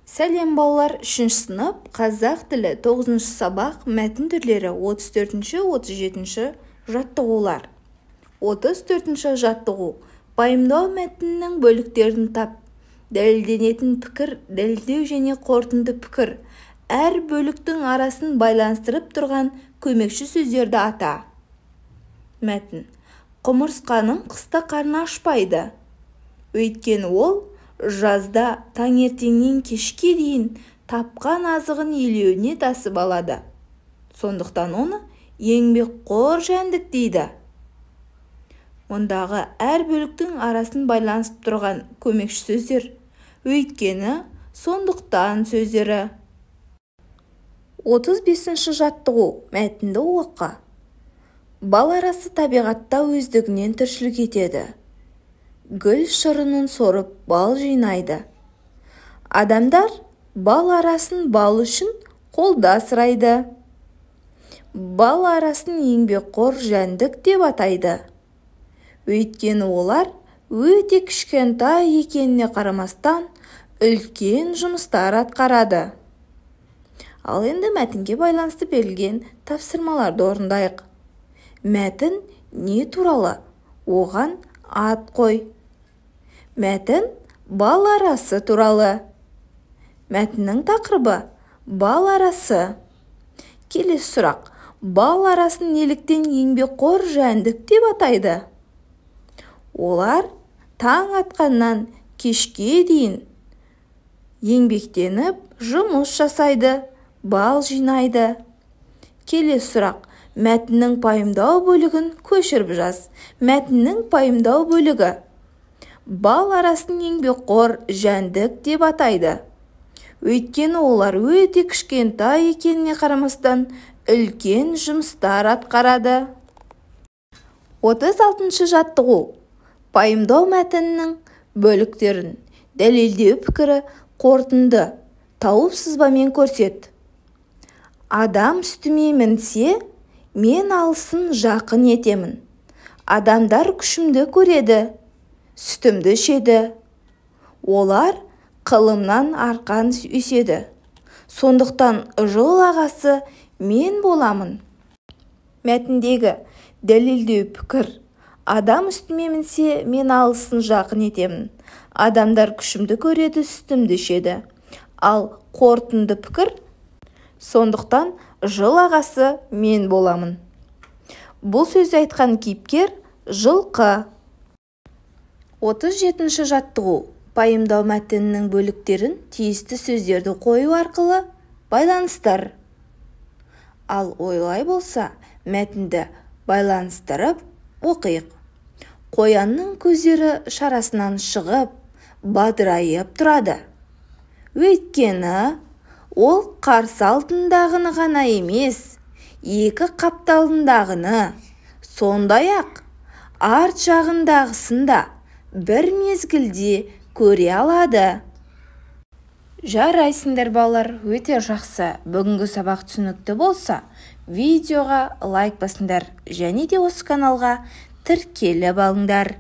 Сәлем балалар, 3-ші сынып, қазақ тілі 9-ші сабақ, мәтін түрлері 34-ші, 37-ші жаттығулар. 34-ші жаттығу. Пайымдау мәтіннің бөліктерін тап. Дәлелденетін пікір, дәлелдеу және қорытынды пікір. Әр бөліктің арасын байланыстырып тұрған көмекші сөздерді ата. Мәтін. Құмырсқаның қыста қарны ашпайды. Өйткені ол жазда таңертеңнен кешке дейін тапқан азығын илеуіне тасып алады. Сондықтан оны еңбекқор жәндік дейді. Ондағы әр бөліктің арасын байланысып тұрған көмекші сөздер. Өйткені, сондықтан сөздері. 35-ші жаттығу. Мәтінді оқы. Бал арасы табиғатта өздігінен тіршілік етеді. Гүл шырынын сорып бал жинайды. Адамдар бал арасын бал үшін қолда асырайды. Бал арасын еңбекқор жәндік деп атайды. Өйткені олар өте кішкентай екеніне қарамастан үлкен жұмыстар атқарады. Ал енді мәтінге байланысты берілген тапсырмаларды орындайық. Мәтін не туралы? Оған ат қой. Мәтін бал арасы туралы. Мәтіннің тақырыбы бал арасы. Келесі сұрақ. Бал арасын неліктен еңбекқор жәндік деп атайды? Олар таң атқаннан кешке дейін еңбектеніп жұмыс жасайды, бал жинайды. Келесі сұрақ. Мәтіннің пайымдау бөлігін көшіріп жаз. Мәтіннің пайымдау бөлігі. Бал арасын еңбекқор жәндік деп атайды. Өйткені олар өте кішкентай екеніне қарамастан үлкен жұмыстар атқарады. 36-ші жаттығу. Пайымдау мәтіннің бөліктерін, дәлелдеу пікірі, қорытынды тауып сызбамен көрсет. Адам үстіме мінсе, мен алысын жақын етемін. Адамдар күшімді көреді, сүтімді ішеді. Олар қылымнан арқан өседі. Сондықтан жыл ағасы мен боламын. Мәтіндегі дәлелдеу пікір. Адам үстіме мінсе, мен алысын жақын етемін. Адамдар күшімді көреді, сүтімді ішеді. Ал қорытынды пікір. Сондықтан жыл ағасы мен боламын. Бұл сөзді айтқан кейіпкер жылқы. 37-ші жаттығу. Пайымдау мәтіннің бөліктерін тиісті сөздерді қою арқылы байланыстыр. Ал ойлай болса, мәтінді байланыстырып оқиық. Қоянның көздері шарасынан шығып, бадырайып тұрады. Өйткені ол қарсы алдындағыны ғана емес, екі қапталындағыны, сондай-ақ арт жағындағысын да бір мезгілде көре алады. Жарайсыңдар балалар, өте жақсы. Бүгінгі сабақ түсінікті болса, видеоға лайк басыңдар және де осы каналға тіркеліп алыңдар.